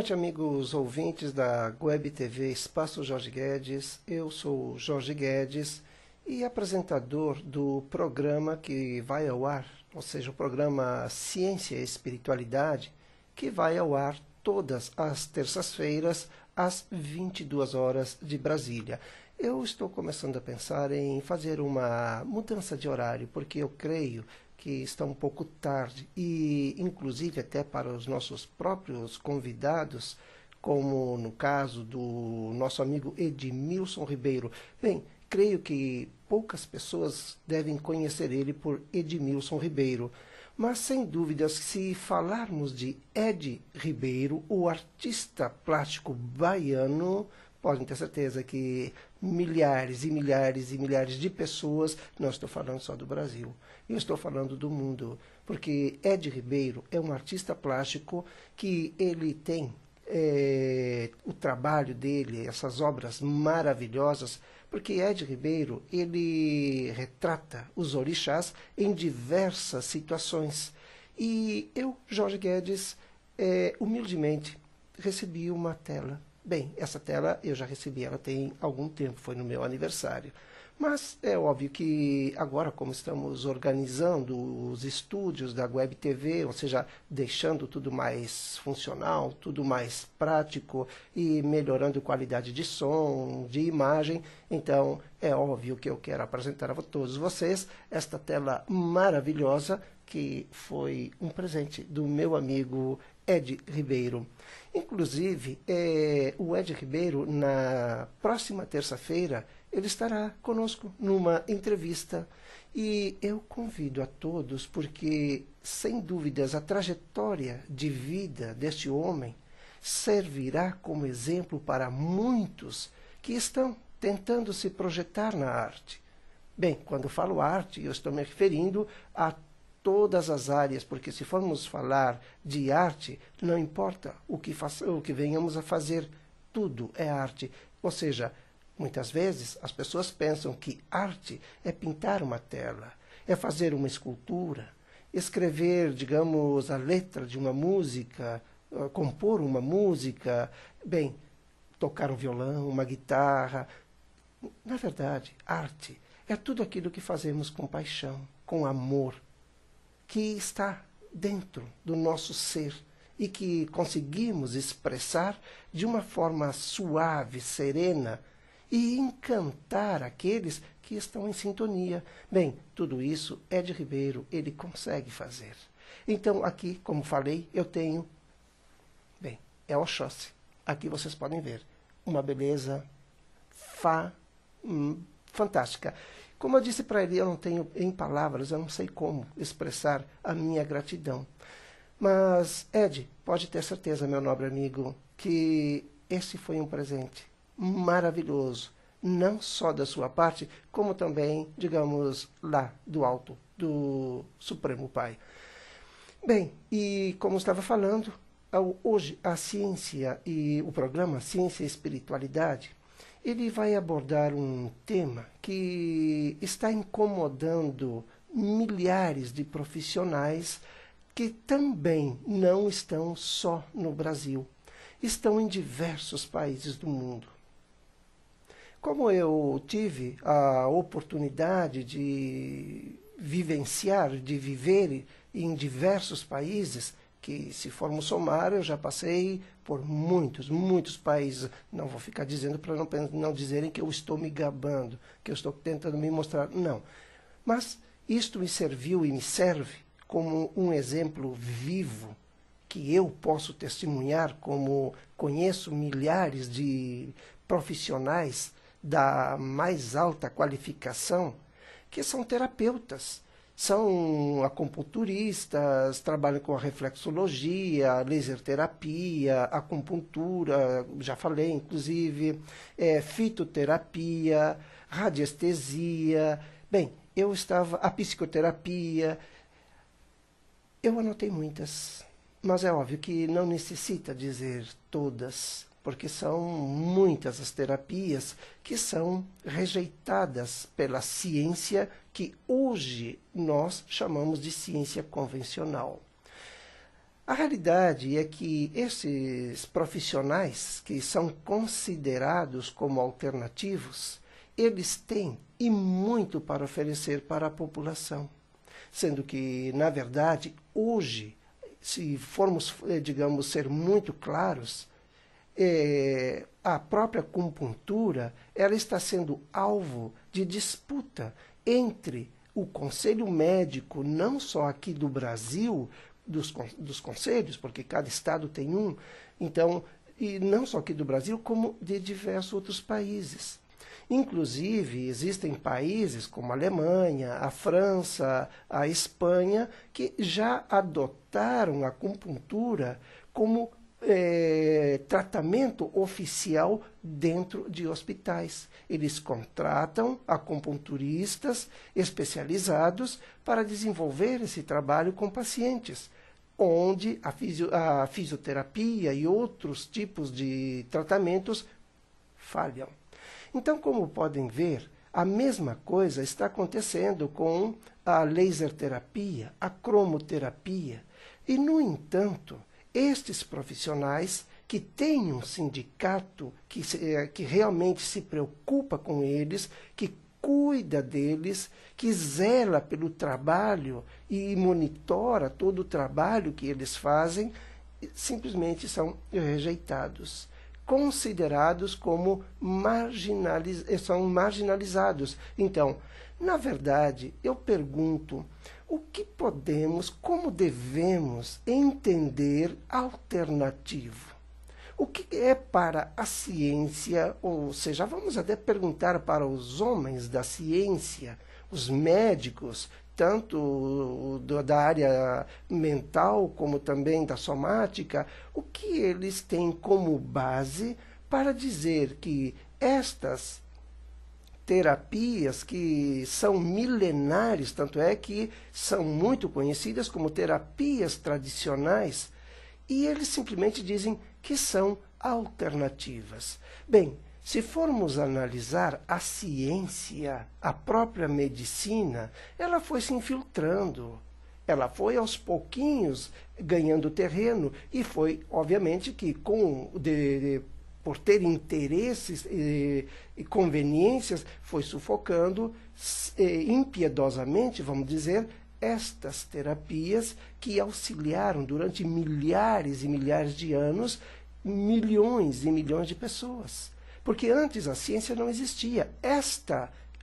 noite, amigos ouvintes da Web TV Espaço Jorge Guedes. Eu sou Jorge Guedes e apresentador do programa que vai ao ar, ou seja, o programa Ciência e Espiritualidade, que vai ao ar todas as terças-feiras, às 22 horas de Brasília. Eu estou começando a pensar em fazer uma mudança de horário, porque eu creio que está um pouco tarde e, inclusive, até para os nossos próprios convidados, como no caso do nosso amigo Edmilson Ribeiro. Bem, creio que poucas pessoas devem conhecer ele por Edmilson Ribeiro, mas, sem dúvidas, se falarmos de Ed Ribeiro, o artista plástico baiano, podem ter certeza que milhares e milhares e milhares de pessoas, não estou falando só do Brasil, eu estou falando do mundo, porque Ed Ribeiro é um artista plástico que ele tem o trabalho dele, essas obras maravilhosas, porque Ed Ribeiro, ele retrata os orixás em diversas situações. E eu, Jorge Guedes, humildemente, recebi uma tela. Bem, essa tela eu já recebi, ela tem algum tempo, foi no meu aniversário. Mas é óbvio que agora, como estamos organizando os estúdios da Web TV, ou seja, deixando tudo mais funcional, tudo mais prático e melhorando a qualidade de som, de imagem, então é óbvio que eu quero apresentar a todos vocês esta tela maravilhosa que foi um presente do meu amigo Ed Ribeiro. Inclusive, o Ed Ribeiro, na próxima terça-feira, ele estará conosco numa entrevista e eu convido a todos porque, sem dúvidas, a trajetória de vida deste homem servirá como exemplo para muitos que estão tentando se projetar na arte. Bem, quando falo arte, eu estou me referindo a todas as áreas, porque se formos falar de arte, não importa o que venhamos a fazer, tudo é arte. Ou seja, muitas vezes as pessoas pensam que arte é pintar uma tela, é fazer uma escultura, escrever, digamos, a letra de uma música, compor uma música, bem, tocar um violão, uma guitarra. Na verdade, arte é tudo aquilo que fazemos com paixão, com amor, que está dentro do nosso ser e que conseguimos expressar de uma forma suave, serena e encantar aqueles que estão em sintonia. Bem, tudo isso Ed Ribeiro, ele consegue fazer. Então, aqui, como falei, eu tenho, bem, é Oxóssi. Aqui vocês podem ver uma beleza fantástica. Como eu disse para ele, eu não tenho em palavras, eu não sei como expressar a minha gratidão. Mas, Ed, pode ter certeza, meu nobre amigo, que esse foi um presente maravilhoso, não só da sua parte, como também, digamos, lá do alto, do Supremo Pai. Bem, e como estava falando, hoje a ciência e o programa Ciência e Espiritualidade, ele vai abordar um tema que está incomodando milhares de profissionais que também não estão só no Brasil, estão em diversos países do mundo. Como eu tive a oportunidade de vivenciar, de viver em diversos países, que se formos somar, eu já passei por muitos países. Não vou ficar dizendo para não dizerem que eu estou me gabando, que eu estou tentando me mostrar. Não. Mas isto me serviu e me serve como um exemplo vivo que eu posso testemunhar, como conheço milhares de profissionais da mais alta qualificação, que são terapeutas. São acupunturistas, trabalham com a reflexologia, laser terapia, acupuntura, já falei, inclusive, fitoterapia, radiestesia. Bem, a psicoterapia, eu anotei muitas, mas é óbvio que não necessita dizer todas, porque são muitas as terapias que são rejeitadas pela ciência que hoje nós chamamos de ciência convencional. A realidade é que esses profissionais que são considerados como alternativos, eles têm e muito para oferecer para a população. Sendo que, na verdade, hoje, se formos, digamos, ser muito claros, a própria acupuntura ela está sendo alvo de disputa entre o Conselho Médico, não só aqui do Brasil, dos conselhos, porque cada estado tem um, então, e não só aqui do Brasil, como de diversos outros países. Inclusive, existem países como a Alemanha, a França, a Espanha, que já adotaram a acupuntura como tratamento oficial dentro de hospitais. Eles contratam acupunturistas especializados para desenvolver esse trabalho com pacientes, onde a fisioterapia e outros tipos de tratamentos falham. Então, como podem ver, a mesma coisa está acontecendo com a laser terapia, a cromoterapia. E, no entanto, estes profissionais que têm um sindicato que realmente se preocupa com eles, que cuida deles, que zela pelo trabalho e monitora todo o trabalho que eles fazem, simplesmente são rejeitados, considerados como são marginalizados. Então, na verdade, eu pergunto, o que podemos, como devemos entender alternativo? O que é para a ciência, ou seja, vamos até perguntar para os homens da ciência, os médicos, tanto da área mental como também da somática, o que eles têm como base para dizer que estas terapias que são milenares, tanto é que são muito conhecidas como terapias tradicionais, e eles simplesmente dizem que são alternativas. Bem, se formos analisar a ciência, a própria medicina, ela foi se infiltrando, ela foi aos pouquinhos ganhando terreno e foi, obviamente, que por ter interesses e conveniências, foi sufocando impiedosamente, vamos dizer, estas terapias que auxiliaram durante milhares e milhares de anos milhões e milhões de pessoas. Porque antes a ciência não existia.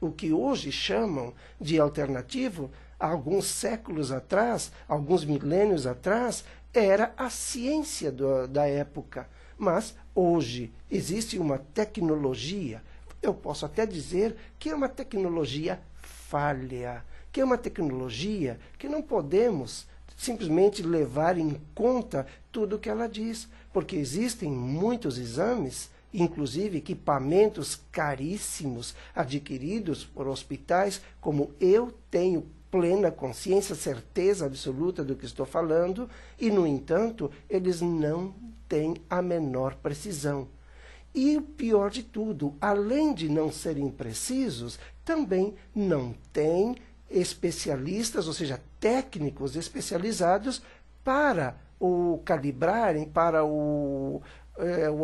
O que hoje chamam de alternativo, há alguns séculos atrás, alguns milênios atrás, era a ciência da época. Mas hoje existe uma tecnologia, eu posso até dizer que é uma tecnologia falha, que é uma tecnologia que não podemos simplesmente levar em conta tudo o que ela diz, porque existem muitos exames, inclusive equipamentos caríssimos adquiridos por hospitais, como eu tenho plena consciência, certeza absoluta do que estou falando, e, no entanto, eles não têm a menor precisão. E o pior de tudo, além de não serem precisos, também não têm especialistas, ou seja, técnicos especializados para o calibrarem, para o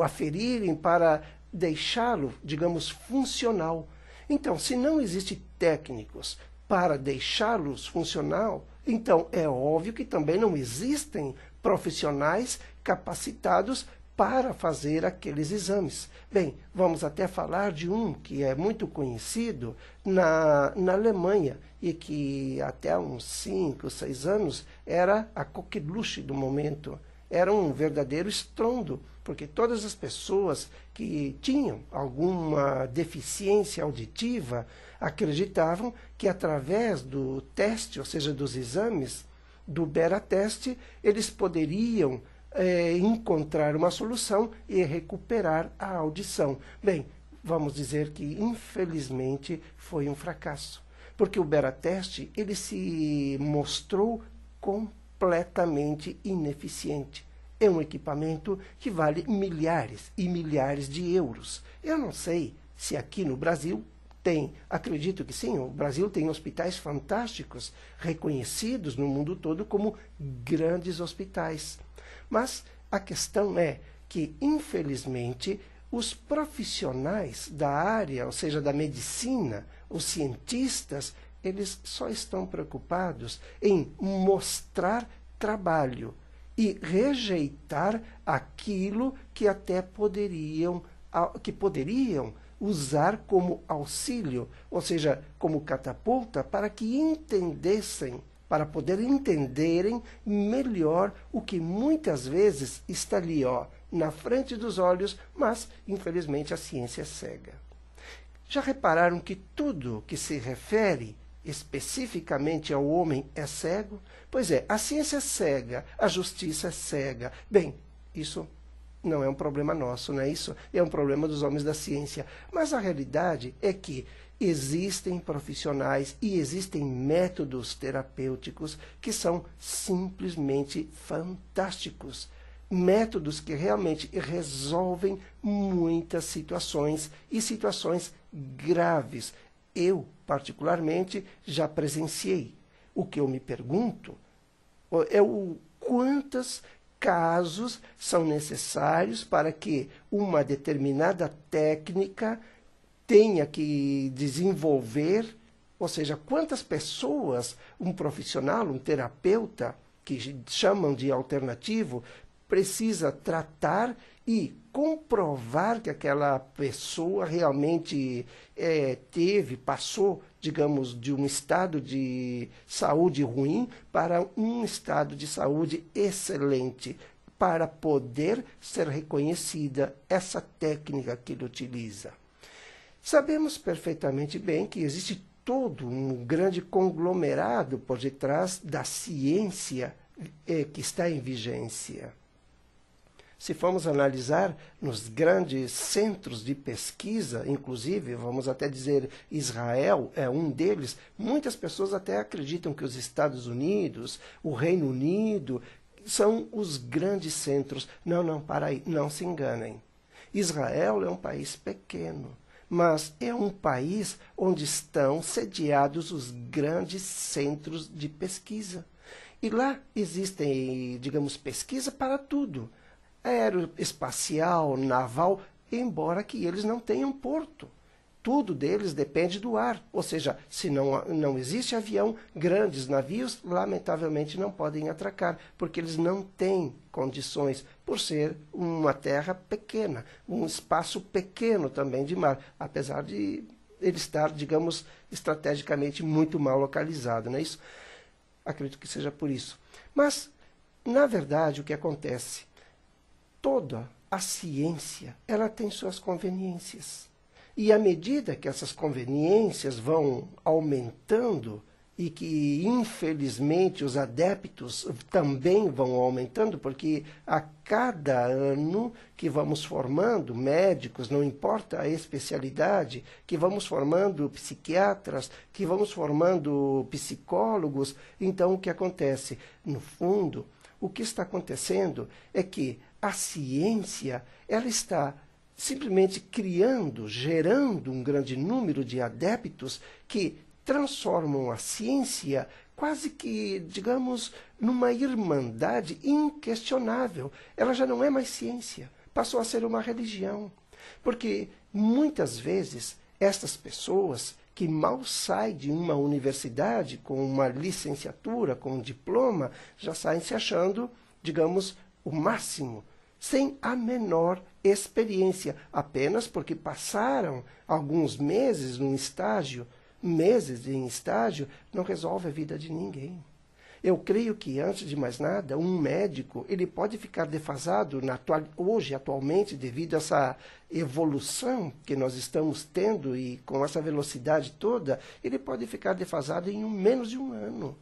aferirem, para deixá-lo, digamos, funcional. Então, se não existem técnicos para deixá-los funcional, então é óbvio que também não existem profissionais capacitados para fazer aqueles exames. Bem, vamos até falar de um que é muito conhecido na Alemanha e que até uns 5, 6 anos era a coqueluche do momento. Era um verdadeiro estrondo, porque todas as pessoas que tinham alguma deficiência auditiva acreditavam que através do teste, ou seja, dos exames, do Bera-teste, eles poderiam encontrar uma solução e recuperar a audição. Bem, vamos dizer que infelizmente foi um fracasso, porque o Bera-teste ele se mostrou completamente ineficiente. É um equipamento que vale milhares e milhares de euros. Eu não sei se aqui no Brasil Tem, acredito que sim, o Brasil tem hospitais fantásticos, reconhecidos no mundo todo como grandes hospitais. Mas a questão é que, infelizmente, os profissionais da área, ou seja, da medicina, os cientistas, eles só estão preocupados em mostrar trabalho e rejeitar aquilo que até poderiam usar como auxílio, ou seja, como catapulta, para que entendessem, para poder entenderem melhor o que muitas vezes está ali, na frente dos olhos, mas, infelizmente, a ciência é cega. Já repararam que tudo que se refere especificamente ao homem é cego? Pois é, a ciência é cega, a justiça é cega. Bem, isso não é um problema nosso, não é isso? É um problema dos homens da ciência. Mas a realidade é que existem profissionais e existem métodos terapêuticos que são simplesmente fantásticos. Métodos que realmente resolvem muitas situações e situações graves. Eu, particularmente, já presenciei. O que eu me pergunto é quantos casos são necessários para que uma determinada técnica tenha que desenvolver, ou seja, quantas pessoas um profissional, um terapeuta, que chamam de alternativo, precisa tratar e comprovar que aquela pessoa realmente passou, digamos, de um estado de saúde ruim para um estado de saúde excelente, para poder ser reconhecida essa técnica que ele utiliza. Sabemos perfeitamente bem que existe todo um grande conglomerado por detrás da ciência que está em vigência. Se formos analisar nos grandes centros de pesquisa, inclusive, vamos até dizer, Israel é um deles, muitas pessoas até acreditam que os Estados Unidos, o Reino Unido, são os grandes centros. Não, para aí, não se enganem. Israel é um país pequeno, mas é um país onde estão sediados os grandes centros de pesquisa. E lá existem, digamos, pesquisa para tudo. Aeroespacial, naval, embora que eles não tenham porto. Tudo deles depende do ar. Ou seja, se não existe avião, grandes navios, lamentavelmente, não podem atracar, porque eles não têm condições, por ser uma terra pequena, um espaço pequeno também de mar, apesar de ele estar, digamos, estrategicamente muito mal localizado, não é isso? Acredito que seja por isso. Mas, na verdade, o que acontece? Toda a ciência, ela tem suas conveniências. E à medida que essas conveniências vão aumentando e que, infelizmente, os adeptos também vão aumentando, porque a cada ano que vamos formando médicos, não importa a especialidade, que vamos formando psiquiatras, que vamos formando psicólogos, então o que acontece? No fundo, o que está acontecendo é que a ciência, ela está simplesmente gerando um grande número de adeptos que transformam a ciência quase que, digamos, numa irmandade inquestionável. Ela já não é mais ciência, passou a ser uma religião. Porque, muitas vezes, estas pessoas que mal saem de uma universidade com uma licenciatura, com um diploma, já saem se achando, digamos, o máximo, sem a menor experiência, apenas porque passaram alguns meses num estágio. Meses em estágio não resolve a vida de ninguém. Eu creio que, antes de mais nada, um médico ele pode ficar defasado atualmente, devido a essa evolução que nós estamos tendo e com essa velocidade toda, ele pode ficar defasado em menos de um ano.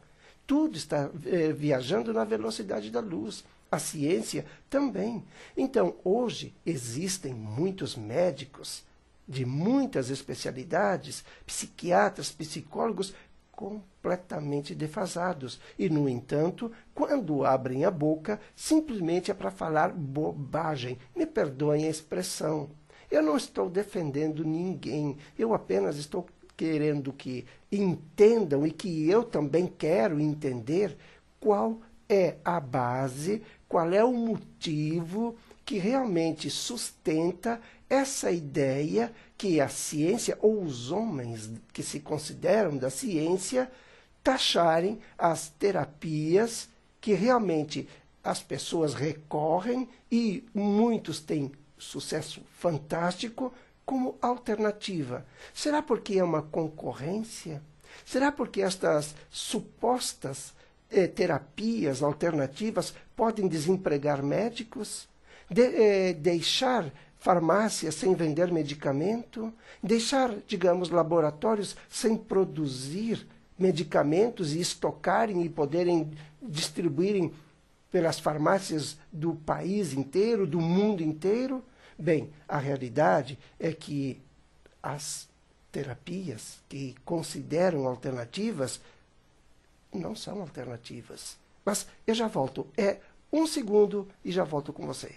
Tudo está viajando na velocidade da luz. A ciência também. Então, hoje, existem muitos médicos de muitas especialidades, psiquiatras, psicólogos, completamente defasados. E, no entanto, quando abrem a boca, simplesmente é para falar bobagem. Me perdoem a expressão. Eu não estou defendendo ninguém, eu apenas estou querendo que entendam e que eu também quero entender qual é a base, qual é o motivo que realmente sustenta essa ideia que a ciência, ou os homens que se consideram da ciência, taxarem as terapias que realmente as pessoas recorrem e muitos têm sucesso fantástico como alternativa. Será porque é uma concorrência? Será porque estas supostas terapias alternativas podem desempregar médicos? Deixar farmácias sem vender medicamento? Deixar, digamos, laboratórios sem produzir medicamentos e estocarem e poderem distribuírem pelas farmácias do país inteiro, do mundo inteiro? Bem, a realidade é que as terapias que consideram alternativas não são alternativas. Mas eu já volto. É um segundo e já volto com você.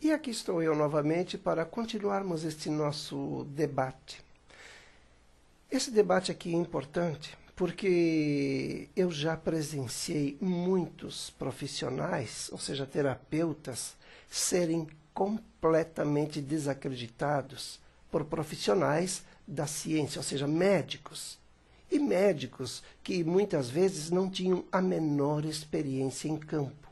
E aqui estou eu novamente para continuarmos este nosso debate. Esse debate aqui é importante porque eu já presenciei muitos profissionais, ou seja, terapeutas, serem completamente desacreditados por profissionais da ciência, ou seja, médicos. E médicos que muitas vezes não tinham a menor experiência em campo.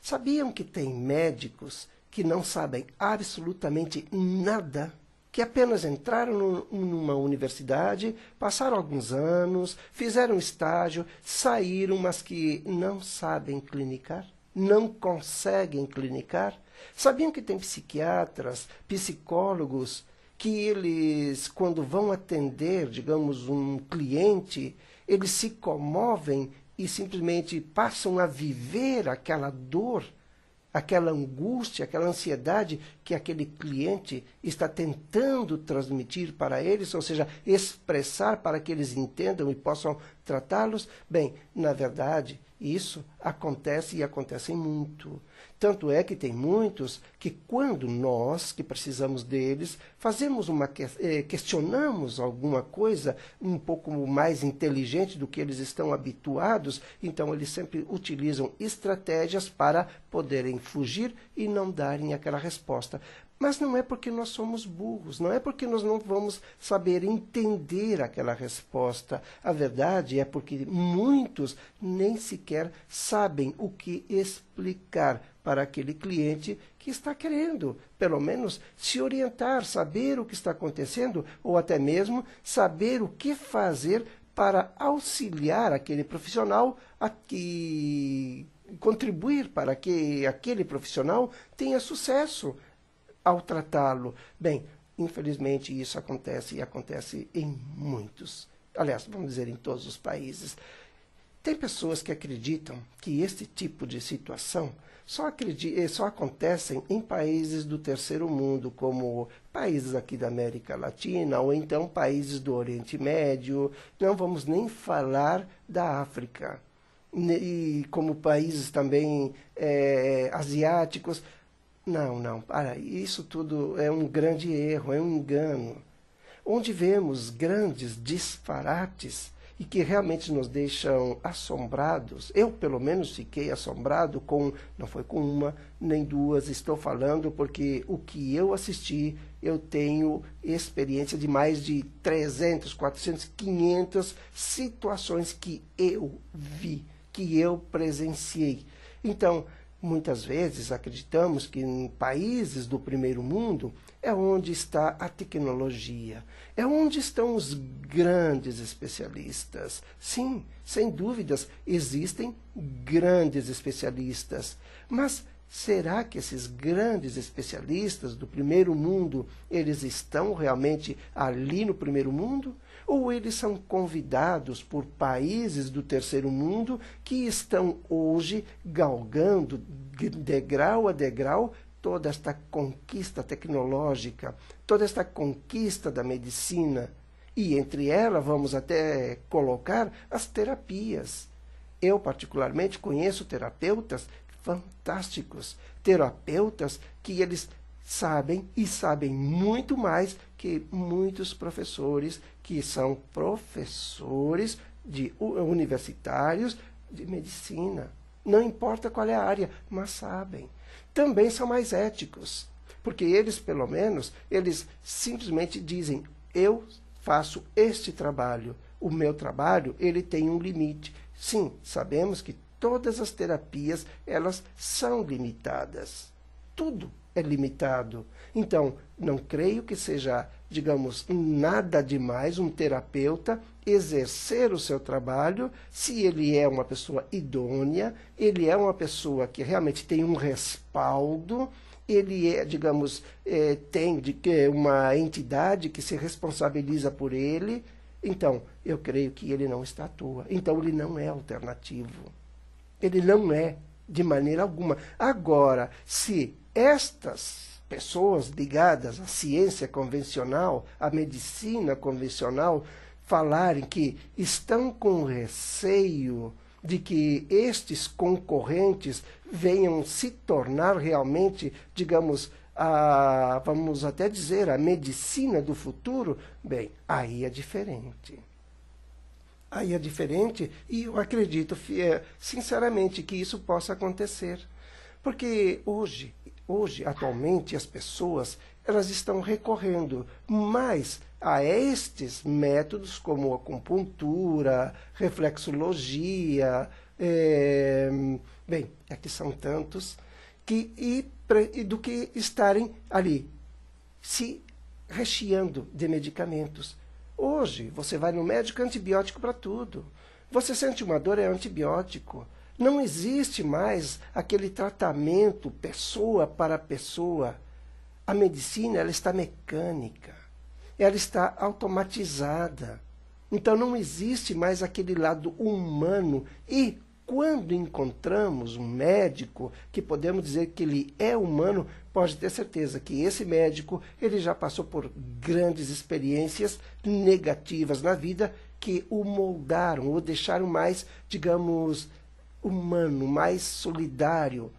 Sabiam que tem médicos que não sabem absolutamente nada, que apenas entraram numa universidade, passaram alguns anos, fizeram estágio, saíram, mas que não sabem clinicar, não conseguem clinicar? Sabiam que tem psiquiatras, psicólogos, que eles, quando vão atender, digamos, um cliente, eles se comovem e simplesmente passam a viver aquela dor, aquela angústia, aquela ansiedade que aquele cliente está tentando transmitir para eles, ou seja, expressar para que eles entendam e possam tratá-los? Bem, na verdade, isso acontece e acontece muito. Tanto é que tem muitos que quando nós, que precisamos deles, questionamos alguma coisa um pouco mais inteligente do que eles estão habituados, então eles sempre utilizam estratégias para poderem fugir e não darem aquela resposta. Mas não é porque nós somos burros, não é porque nós não vamos saber entender aquela resposta. A verdade é porque muitos nem sequer sabem o que explicar para aquele cliente que está querendo, pelo menos, se orientar, saber o que está acontecendo, ou até mesmo saber o que fazer para auxiliar aquele profissional a contribuir para que aquele profissional tenha sucesso ao tratá-lo. Bem, infelizmente isso acontece e acontece em muitos, aliás, vamos dizer em todos os países. Tem pessoas que acreditam que este tipo de situação só acontecem em países do terceiro mundo, como países aqui da América Latina, ou então países do Oriente Médio, não vamos nem falar da África, e como países também asiáticos. Não, para, isso tudo é um grande erro, é um engano, onde vemos grandes disparates e que realmente nos deixam assombrados. Eu, pelo menos, fiquei assombrado não foi com uma nem duas, estou falando porque o que eu assisti, eu tenho experiência de mais de 300, 400, 500 situações que eu vi, que eu presenciei. Então, muitas vezes acreditamos que em países do primeiro mundo é onde está a tecnologia, é onde estão os grandes especialistas. Sim, sem dúvidas, existem grandes especialistas, mas será que esses grandes especialistas do primeiro mundo, eles estão realmente ali no primeiro mundo? Ou eles são convidados por países do terceiro mundo que estão hoje galgando, degrau a degrau, toda esta conquista tecnológica, toda esta conquista da medicina? E entre elas vamos até colocar as terapias. Eu, particularmente, conheço terapeutas fantásticos, terapeutas que eles sabem e sabem muito mais que muitos professores que são professores universitários de medicina. Não importa qual é a área, mas sabem. Também são mais éticos, porque eles, pelo menos, eles simplesmente dizem: eu faço este trabalho, o meu trabalho, ele tem um limite. Sim, sabemos que todas as terapias, elas são limitadas. Tudo é limitado. Então, não creio que seja, digamos, nada demais um terapeuta exercer o seu trabalho se ele é uma pessoa idônea, ele é uma pessoa que realmente tem um respaldo, ele é, digamos, tem uma entidade que se responsabiliza por ele. Então, eu creio que ele não está à toa. Então, ele não é alternativo. Ele não é, de maneira alguma. Agora, se estas pessoas ligadas à ciência convencional, à medicina convencional, falarem que estão com receio de que estes concorrentes venham se tornar realmente, digamos, vamos até dizer, a medicina do futuro, bem, aí é diferente. Aí é diferente e eu acredito sinceramente que isso possa acontecer. Porque hoje, atualmente, as pessoas elas estão recorrendo mais a estes métodos como acupuntura, reflexologia, bem, é que são tantos, do que estarem ali se recheando de medicamentos. Hoje, você vai no médico, antibiótico para tudo. Você sente uma dor, é antibiótico. Não existe mais aquele tratamento pessoa para pessoa. A medicina, ela está mecânica. Ela está automatizada. Então, não existe mais aquele lado humano. E quando encontramos um médico que podemos dizer que ele é humano, pode ter certeza que esse médico ele já passou por grandes experiências negativas na vida que o moldaram, o deixaram mais, digamos, humano, mais solidário.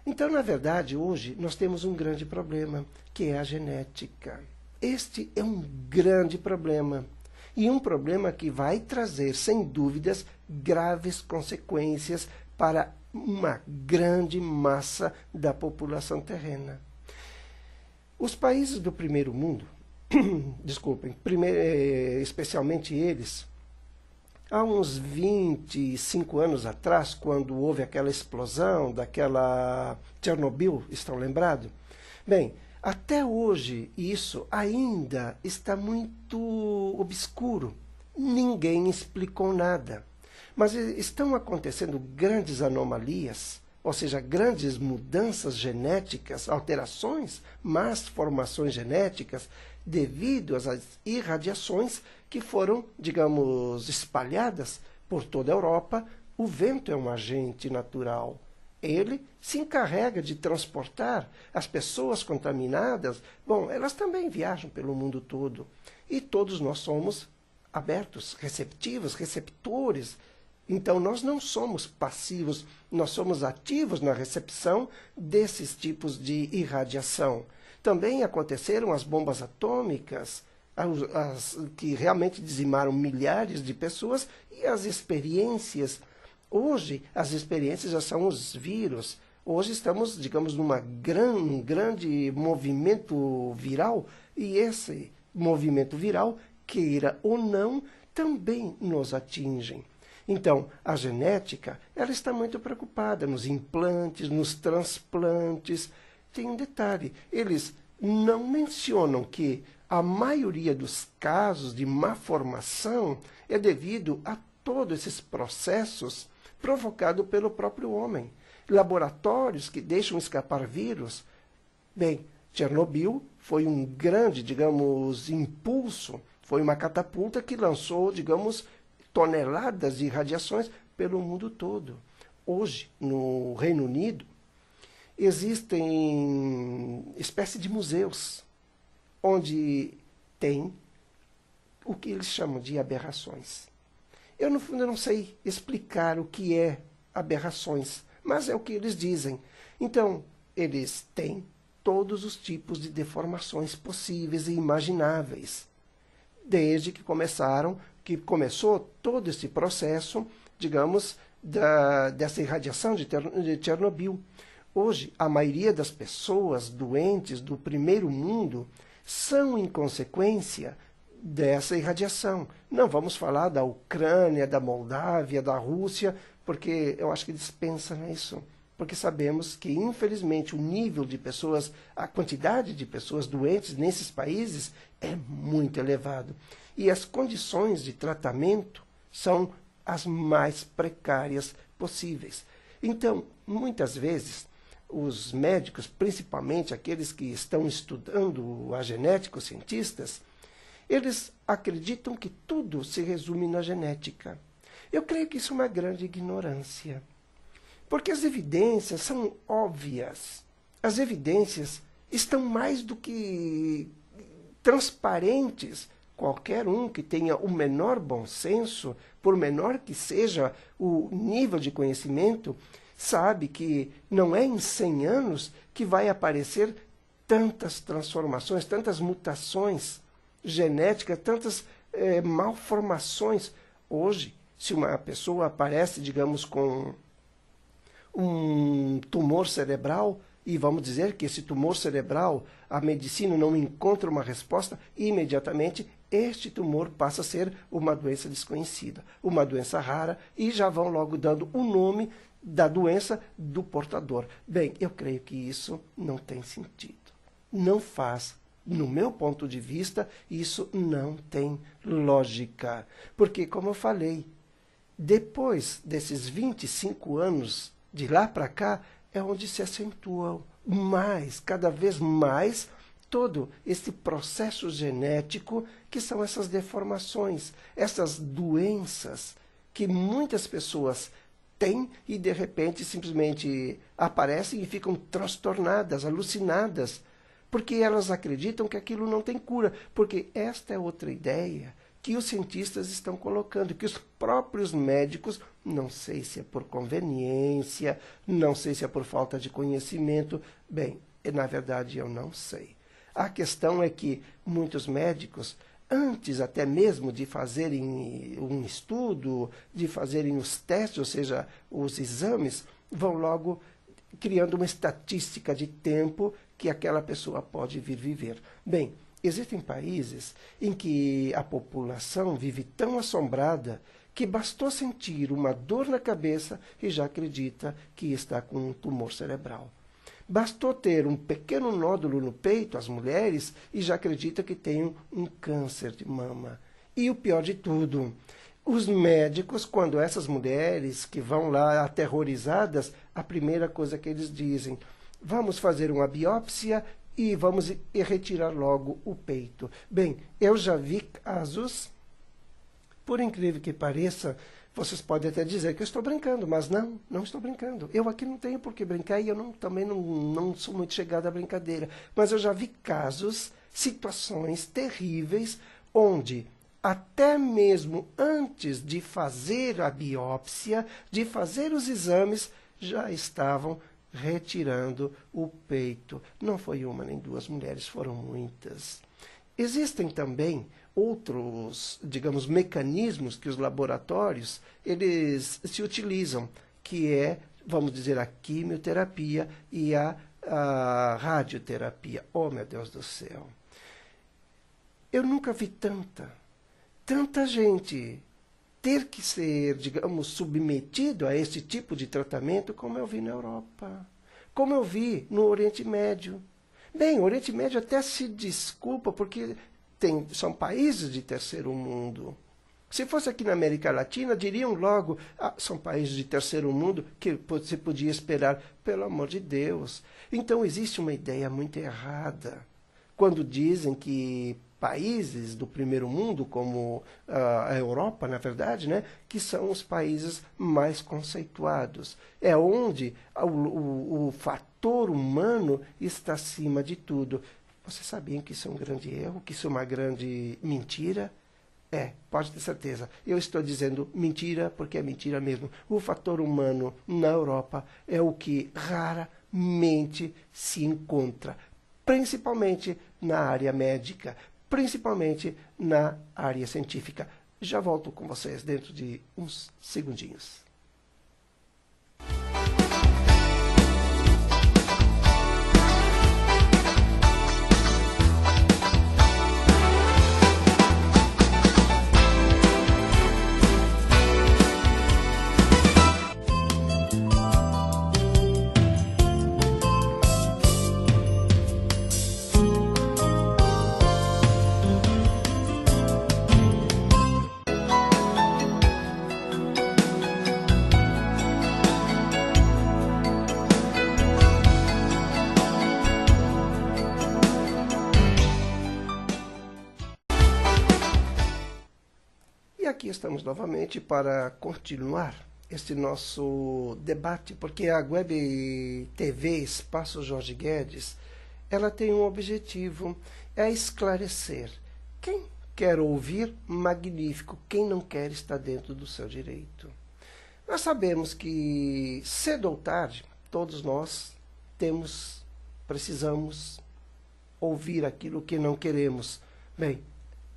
Então, na verdade, hoje nós temos um grande problema, que é a genética. Este é um grande problema. E um problema que vai trazer, sem dúvidas, graves consequências para uma grande massa da população terrena. Os países do primeiro mundo, desculpem, especialmente eles, há uns 25 anos atrás, quando houve aquela explosão daquela Chernobyl, estão lembrados? Bem, até hoje isso ainda está muito obscuro. Ninguém explicou nada. Mas estão acontecendo grandes anomalias, ou seja, grandes mudanças genéticas, alterações, más formações genéticas, devido às irradiações que foram, digamos, espalhadas por toda a Europa. O vento é um agente natural. Ele se encarrega de transportar as pessoas contaminadas. Bom, elas também viajam pelo mundo todo. E todos nós somos abertos, receptivos, receptores. Então, nós não somos passivos, nós somos ativos na recepção desses tipos de irradiação. Também aconteceram as bombas atômicas, que realmente dizimaram milhares de pessoas, e as experiências. Hoje, as experiências já são os vírus. Hoje estamos, digamos, num grande movimento viral, e esse movimento viral, queira ou não, também nos atingem. Então, a genética, ela está muito preocupada nos implantes, nos transplantes. Tem um detalhe, eles não mencionam que a maioria dos casos de má formação é devido a todos esses processos provocados pelo próprio homem. Laboratórios que deixam escapar vírus. Bem, Chernobyl foi um grande, digamos, impulso, foi uma catapulta que lançou, digamos, toneladas de radiações pelo mundo todo. Hoje, no Reino Unido, existem espécies de museus onde tem o que eles chamam de aberrações. Eu, no fundo, não sei explicar o que é aberrações, mas é o que eles dizem. Então, eles têm todos os tipos de deformações possíveis e imagináveis, desde que começou todo esse processo, digamos, dessa irradiação de Chernobyl. Hoje, a maioria das pessoas doentes do primeiro mundo são em consequência dessa irradiação. Não vamos falar da Ucrânia, da Moldávia, da Rússia, porque eu acho que dispensa isso. Porque sabemos que, infelizmente, o nível de pessoas, a quantidade de pessoas doentes nesses países é muito elevado. E as condições de tratamento são as mais precárias possíveis. Então, muitas vezes, os médicos, principalmente aqueles que estão estudando a genética, os cientistas, eles acreditam que tudo se resume na genética. Eu creio que isso é uma grande ignorância. Porque as evidências são óbvias. As evidências estão mais do que transparentes. Qualquer um que tenha o menor bom senso, por menor que seja o nível de conhecimento, sabe que não é em 100 anos que vai aparecer tantas transformações, tantas mutações genéticas, tantas malformações. Hoje, se uma pessoa aparece, digamos, com um tumor cerebral, e vamos dizer que esse tumor cerebral, a medicina não encontra uma resposta, imediatamente este tumor passa a ser uma doença desconhecida, uma doença rara, e já vão logo dando o nome da doença do portador. Bem, eu creio que isso não tem sentido. Não faz, no meu ponto de vista, isso não tem lógica. Porque, como eu falei, depois desses 25 anos, de lá para cá, é onde se acentua mais, cada vez mais, todo esse processo genético, que são essas deformações, essas doenças que muitas pessoas têm e, de repente, simplesmente aparecem e ficam transtornadas, alucinadas, porque elas acreditam que aquilo não tem cura. Porque esta é outra ideia que os cientistas estão colocando, que os próprios médicos, não sei se é por conveniência, não sei se é por falta de conhecimento, bem, na verdade eu não sei. A questão é que muitos médicos, antes até mesmo de fazerem um estudo, de fazerem os testes, ou seja, os exames, vão logo criando uma estatística de tempo que aquela pessoa pode vir viver. Bem, existem países em que a população vive tão assombrada que bastou sentir uma dor na cabeça e já acredita que está com um tumor cerebral. Bastou ter um pequeno nódulo no peito, as mulheres, e já acredita que tem um câncer de mama. E o pior de tudo, os médicos, quando essas mulheres que vão lá aterrorizadas, a primeira coisa que eles dizem, vamos fazer uma biópsia e vamos retirar logo o peito. Bem, eu já vi casos, por incrível que pareça, vocês podem até dizer que eu estou brincando, mas não estou brincando. Eu aqui não tenho por que brincar e eu também não sou muito chegado à brincadeira. Mas eu já vi casos, situações terríveis, onde até mesmo antes de fazer a biópsia, de fazer os exames, já estavam retirando o peito. Não foi uma nem duas mulheres, foram muitas. Existem também outros, digamos, mecanismos que os laboratórios eles se utilizam, que é, vamos dizer, a quimioterapia e a radioterapia. Oh, meu Deus do céu! Eu nunca vi tanta gente ter que ser, digamos, submetido a esse tipo de tratamento, como eu vi na Europa, como eu vi no Oriente Médio. Bem, o Oriente Médio até se desculpa, porque são países de terceiro mundo. Se fosse aqui na América Latina, diriam logo, são países de terceiro mundo, que se podia esperar, pelo amor de Deus. Então existe uma ideia muito errada quando dizem que países do primeiro mundo, como a Europa, na verdade, né, que são os países mais conceituados. É onde o fator humano está acima de tudo. Vocês sabiam que isso é um grande erro, que isso é uma grande mentira? Pode ter certeza. Eu estou dizendo mentira porque é mentira mesmo. O fator humano na Europa é o que raramente se encontra, principalmente na área médica, principalmente na área científica. Já volto com vocês dentro de uns segundinhos. Aqui estamos novamente para continuar este nosso debate, porque a Web TV Espaço Jorge Guedes, ela tem um objetivo, é esclarecer. Quem quer ouvir, magnífico. Quem não quer, está dentro do seu direito. Nós sabemos que, cedo ou tarde, todos nós precisamos ouvir aquilo que não queremos. Bem,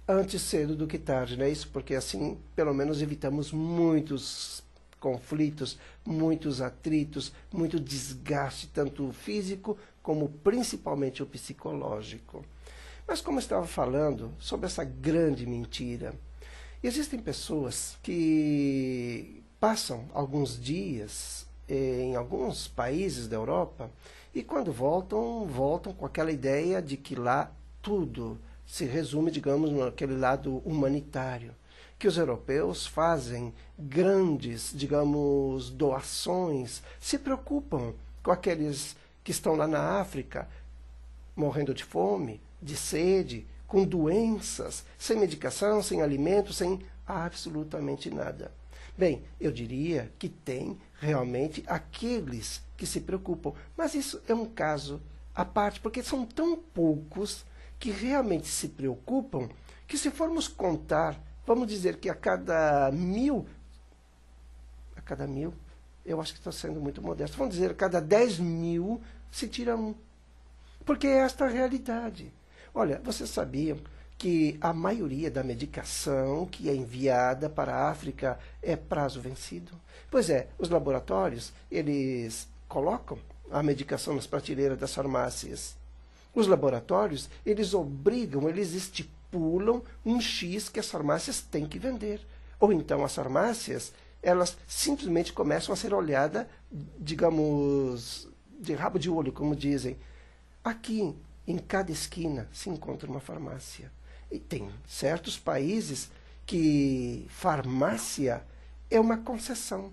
antes cedo do que tarde, não é isso? Porque assim, pelo menos, evitamos muitos conflitos, muitos atritos, muito desgaste, tanto físico como principalmente o psicológico. Mas como eu estava falando sobre essa grande mentira, existem pessoas que passam alguns dias em alguns países da Europa e quando voltam com aquela ideia de que lá tudo se resume, digamos, naquele lado humanitário, que os europeus fazem grandes, digamos, doações, se preocupam com aqueles que estão lá na África, morrendo de fome, de sede, com doenças, sem medicação, sem alimento, sem absolutamente nada. Bem, eu diria que tem realmente aqueles que se preocupam, mas isso é um caso à parte, porque são tão poucos que realmente se preocupam, que se formos contar, vamos dizer que a cada mil, eu acho que estou sendo muito modesto, vamos dizer, a cada 10 mil se tira um. Porque é esta a realidade. Olha, vocês sabiam que a maioria da medicação que é enviada para a África é prazo vencido? Pois é, os laboratórios, eles colocam a medicação nas prateleiras das farmácias. Os laboratórios, eles obrigam, eles estipulam um X que as farmácias têm que vender. Ou então as farmácias, elas simplesmente começam a ser olhadas, digamos, de rabo de olho, como dizem. Aqui, em cada esquina, se encontra uma farmácia. E tem certos países que farmácia é uma concessão.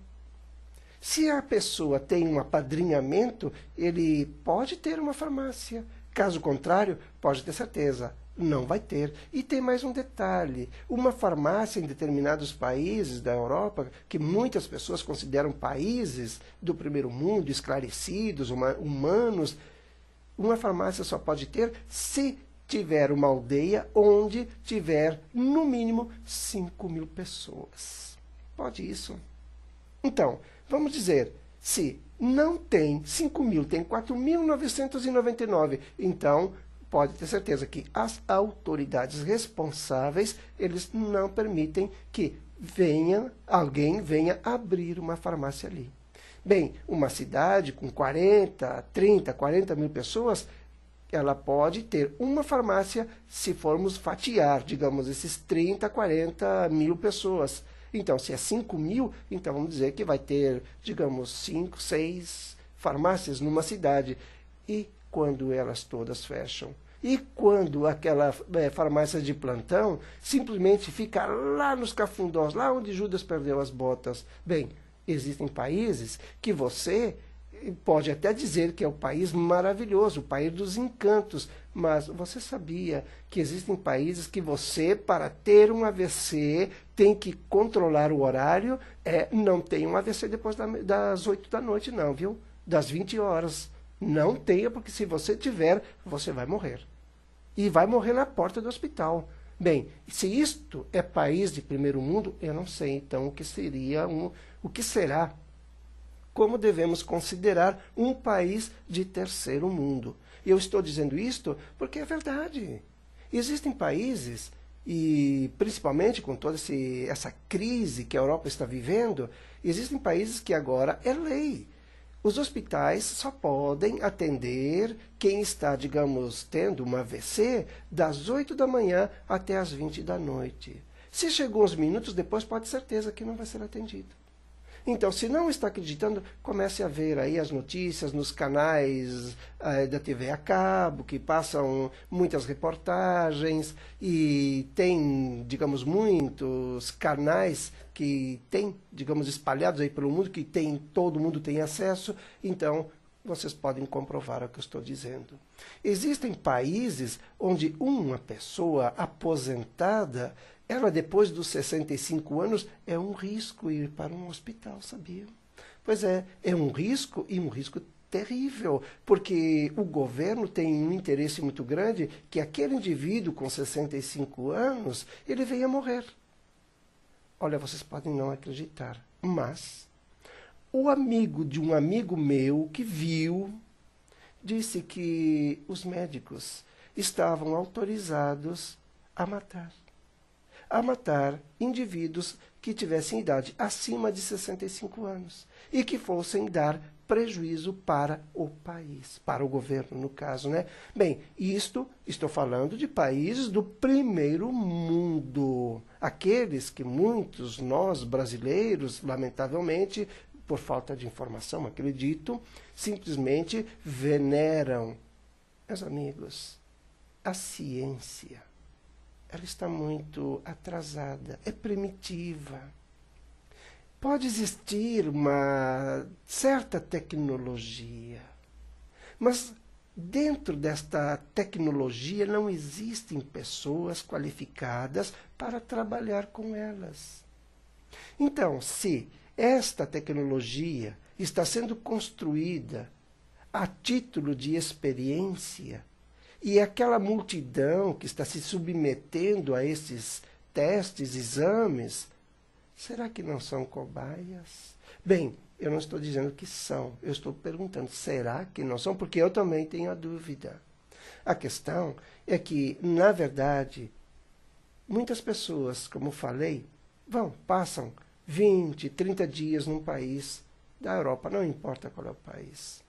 Se a pessoa tem um apadrinhamento, ele pode ter uma farmácia. Caso contrário, pode ter certeza, não vai ter. E tem mais um detalhe, uma farmácia em determinados países da Europa, que muitas pessoas consideram países do primeiro mundo, esclarecidos, humanos, uma farmácia só pode ter se tiver uma aldeia onde tiver, no mínimo, 5.000 pessoas. Pode isso? Então, vamos dizer, se não tem 5.000, tem 4.999. Então, pode ter certeza que as autoridades responsáveis, eles não permitem que alguém venha abrir uma farmácia ali. Bem, uma cidade com 40 mil pessoas, ela pode ter uma farmácia se formos fatiar, digamos, esses 30, 40 mil pessoas. Então, se é 5 mil, então vamos dizer que vai ter, digamos, 5, 6 farmácias numa cidade. E quando elas todas fecham? E quando aquela farmácia de plantão simplesmente fica lá nos cafundós, lá onde Judas perdeu as botas? Bem, existem países que você pode até dizer que é o país maravilhoso, o país dos encantos, mas você sabia que existem países que você, para ter um AVC, tem que controlar o horário? Não tem um AVC depois das 8 da noite, não, viu? Das 20 horas. Não tenha, porque se você tiver, você vai morrer. E vai morrer na porta do hospital. Bem, se isto é país de primeiro mundo, eu não sei então o que seria o que será. Como devemos considerar um país de terceiro mundo? Eu estou dizendo isto porque é verdade. Existem países, e principalmente com toda essa crise que a Europa está vivendo, existem países que agora é lei. Os hospitais só podem atender quem está, digamos, tendo uma AVC das 8 da manhã até as 20 da noite. Se chegou uns minutos depois, pode ter certeza que não vai ser atendido. Então, se não está acreditando, comece a ver aí as notícias nos canais da TV a cabo, que passam muitas reportagens, e tem, digamos, muitos canais que tem, digamos, espalhados aí pelo mundo, que todo mundo tem acesso. Então, vocês podem comprovar o que eu estou dizendo. Existem países onde uma pessoa aposentada, ela, depois dos 65 anos, é um risco ir para um hospital, sabia? Pois é um risco, e um risco terrível, porque o governo tem um interesse muito grande que aquele indivíduo com 65 anos, ele venha morrer. Olha, vocês podem não acreditar, mas o amigo de um amigo meu que viu, disse que os médicos estavam autorizados a matar indivíduos que tivessem idade acima de 65 anos e que fossem dar prejuízo para o país, para o governo, no caso, né? Bem, estou falando de países do primeiro mundo, aqueles que muitos nós brasileiros, lamentavelmente, por falta de informação, acredito, simplesmente veneram. Meus amigos, a ciência, ela está muito atrasada, é primitiva. Pode existir uma certa tecnologia, mas dentro desta tecnologia não existem pessoas qualificadas para trabalhar com elas. Então, se esta tecnologia está sendo construída a título de experiência, e aquela multidão que está se submetendo a esses testes, exames, será que não são cobaias? Bem, eu não estou dizendo que são, eu estou perguntando, será que não são? Porque eu também tenho a dúvida. A questão é que, na verdade, muitas pessoas, como falei, passam 20, 30 dias num país da Europa, não importa qual é o país.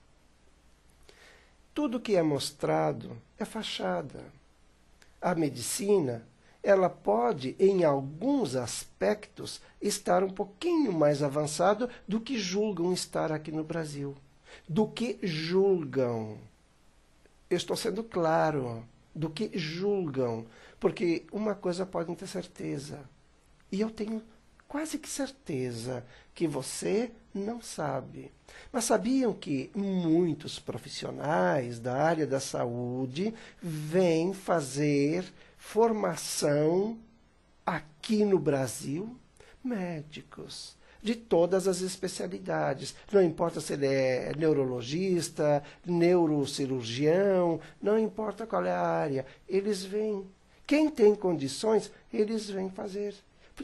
Tudo que é mostrado é fachada. A medicina, ela pode, em alguns aspectos, estar um pouquinho mais avançado do que julgam estar aqui no Brasil. Do que julgam. Eu estou sendo claro. Do que julgam. Porque uma coisa podem ter certeza. E eu tenho quase que certeza que você não sabe. Mas sabiam que muitos profissionais da área da saúde vêm fazer formação aqui no Brasil? Médicos de todas as especialidades. Não importa se ele é neurologista, neurocirurgião, não importa qual é a área. Eles vêm. Quem tem condições, eles vêm fazer.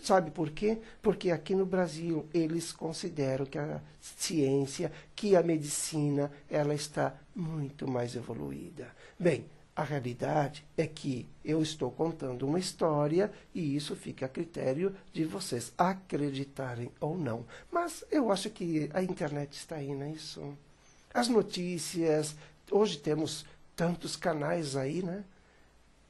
Sabe por quê? Porque aqui no Brasil eles consideram que a ciência, que a medicina, ela está muito mais evoluída. Bem, a realidade é que eu estou contando uma história e isso fica a critério de vocês acreditarem ou não. Mas eu acho que a internet está aí, não é isso? As notícias, hoje temos tantos canais aí, né?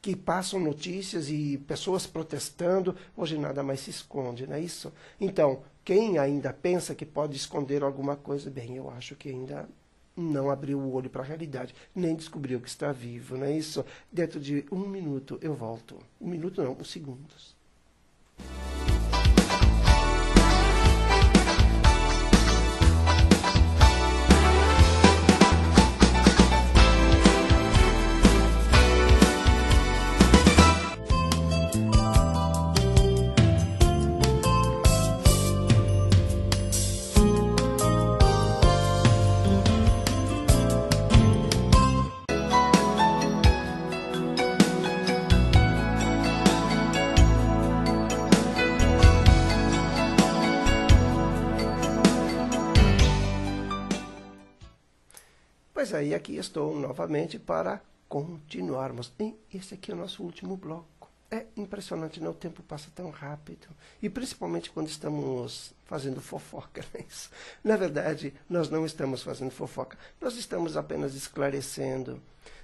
que passam notícias e pessoas protestando, hoje nada mais se esconde, não é isso? Então, quem ainda pensa que pode esconder alguma coisa, bem, eu acho que ainda não abriu o olho para a realidade, nem descobriu que está vivo, não é isso? Dentro de 1 minuto eu volto. 1 minuto não, 1 segundos. Pois aí, aqui estou novamente para continuarmos. E esse aqui é o nosso último bloco. É impressionante, né? O tempo passa tão rápido. E principalmente quando estamos fazendo fofoca. Né? Isso. Na verdade, nós não estamos fazendo fofoca. Nós estamos apenas esclarecendo.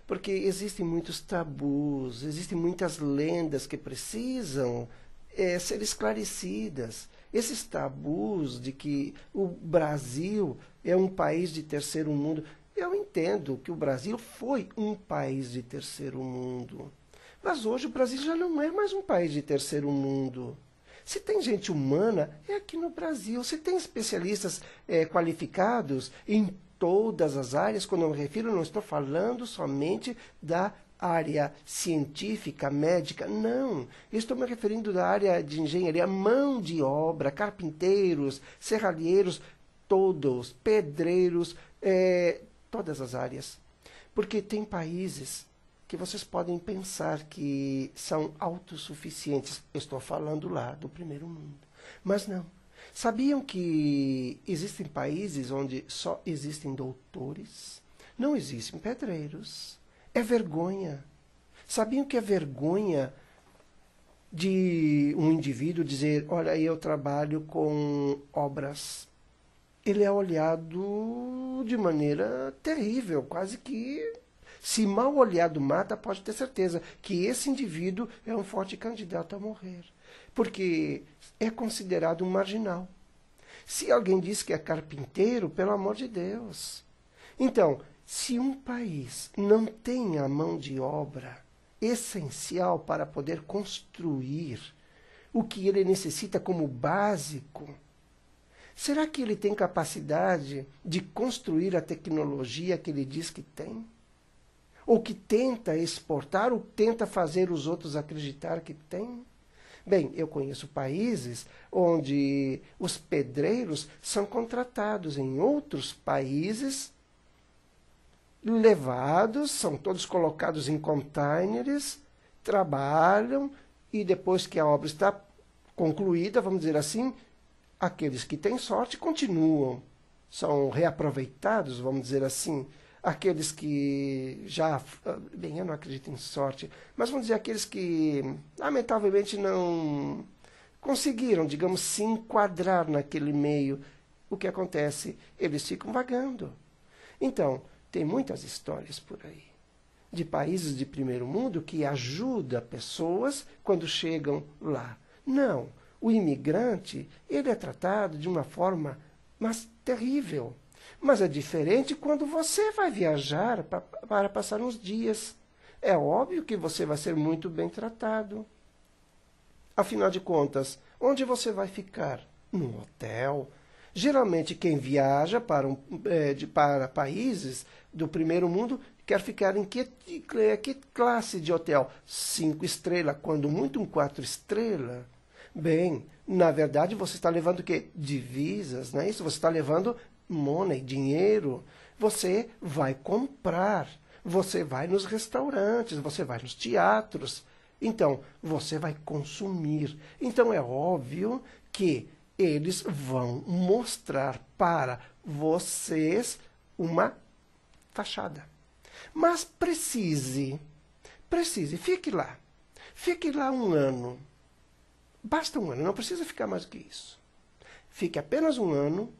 Porque existem muitos tabus, existem muitas lendas que precisam ser esclarecidas. Esses tabus de que o Brasil é um país de terceiro mundo... Eu entendo que o Brasil foi um país de terceiro mundo. Mas hoje o Brasil já não é mais um país de terceiro mundo. Se tem gente humana, é aqui no Brasil. Se tem especialistas qualificados em todas as áreas, quando eu me refiro, não estou falando somente da área científica, médica, não. Eu estou me referindo da área de engenharia, mão de obra, carpinteiros, serralheiros, todos, pedreiros, todas as áreas. Porque tem países que vocês podem pensar que são autossuficientes. Eu estou falando lá do primeiro mundo. Mas não. Sabiam que existem países onde só existem doutores? Não existem pedreiros. É vergonha. Sabiam que é vergonha de um indivíduo dizer, olha, eu trabalho com obras. Ele é olhado de maneira terrível, quase que, se mal olhado mata, pode ter certeza que esse indivíduo é um forte candidato a morrer, porque é considerado um marginal. Se alguém diz que é carpinteiro, pelo amor de Deus. Então, se um país não tem a mão de obra essencial para poder construir o que ele necessita como básico, será que ele tem capacidade de construir a tecnologia que ele diz que tem? Ou que tenta exportar, ou tenta fazer os outros acreditar que tem? Bem, eu conheço países onde os pedreiros são contratados em outros países, levados, são todos colocados em containers, trabalham, e depois que a obra está concluída, vamos dizer assim, aqueles que têm sorte continuam, são reaproveitados, vamos dizer assim. Aqueles que já... Bem, eu não acredito em sorte, mas vamos dizer aqueles que, lamentavelmente, não conseguiram, digamos, se enquadrar naquele meio. O que acontece? Eles ficam vagando. Então, tem muitas histórias por aí de países de primeiro mundo que ajudam pessoas quando chegam lá. Não. O imigrante, ele é tratado de uma forma mas terrível. Mas é diferente quando você vai viajar para passar uns dias. É óbvio que você vai ser muito bem tratado. Afinal de contas, onde você vai ficar? Num hotel. Geralmente quem viaja para países do primeiro mundo quer ficar em que classe de hotel? 5 estrelas, quando muito um 4 estrelas. Bem, na verdade você está levando o quê? Divisas, não é isso? Você está levando money, dinheiro. Você vai comprar, você vai nos restaurantes, você vai nos teatros. Então, você vai consumir. Então, é óbvio que eles vão mostrar para vocês uma fachada. Mas precise, fique lá. Fique lá um ano. Basta um ano, não precisa ficar mais do que isso. Fique apenas um ano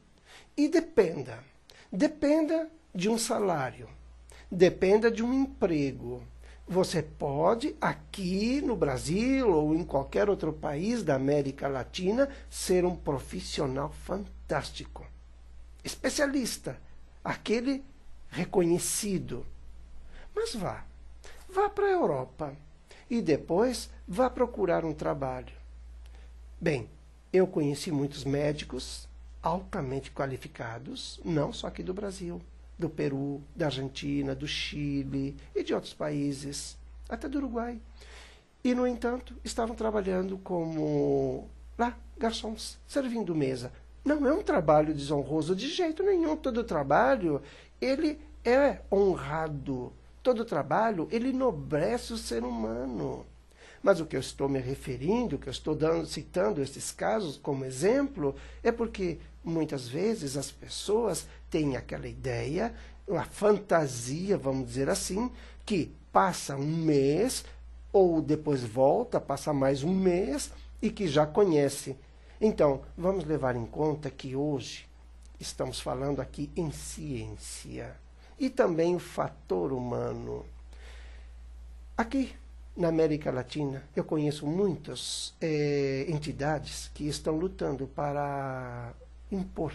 e dependa. Dependa de um salário. Dependa de um emprego. Você pode, aqui no Brasil ou em qualquer outro país da América Latina, ser um profissional fantástico, especialista, aquele reconhecido. Mas vá para a Europa e depois vá procurar um trabalho. Bem, eu conheci muitos médicos altamente qualificados, não só aqui do Brasil, do Peru, da Argentina, do Chile e de outros países, até do Uruguai. E, no entanto, estavam trabalhando como garçons, servindo mesa. Não é um trabalho desonroso de jeito nenhum. Todo trabalho, ele é honrado. Todo trabalho, ele enobrece o ser humano. Mas o que eu estou me referindo, o que eu estou citando esses casos como exemplo, é porque muitas vezes as pessoas têm aquela ideia, a fantasia, vamos dizer assim, que passa um mês, ou depois volta, passa mais um mês, e que já conhece. Então, vamos levar em conta que hoje estamos falando aqui em ciência, e também o fator humano. Aqui, na América Latina, eu conheço muitas entidades que estão lutando para impor,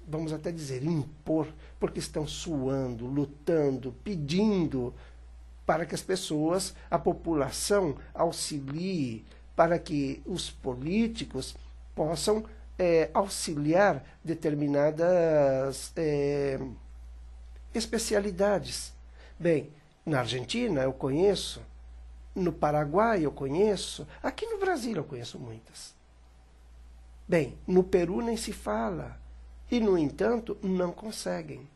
vamos até dizer impor, porque estão suando, lutando, pedindo para que as pessoas, a população auxilie, para que os políticos possam auxiliar determinadas especialidades. Bem, na Argentina eu conheço, no Paraguai eu conheço, aqui no Brasil eu conheço muitas. Bem, no Peru nem se fala, e no entanto não conseguem.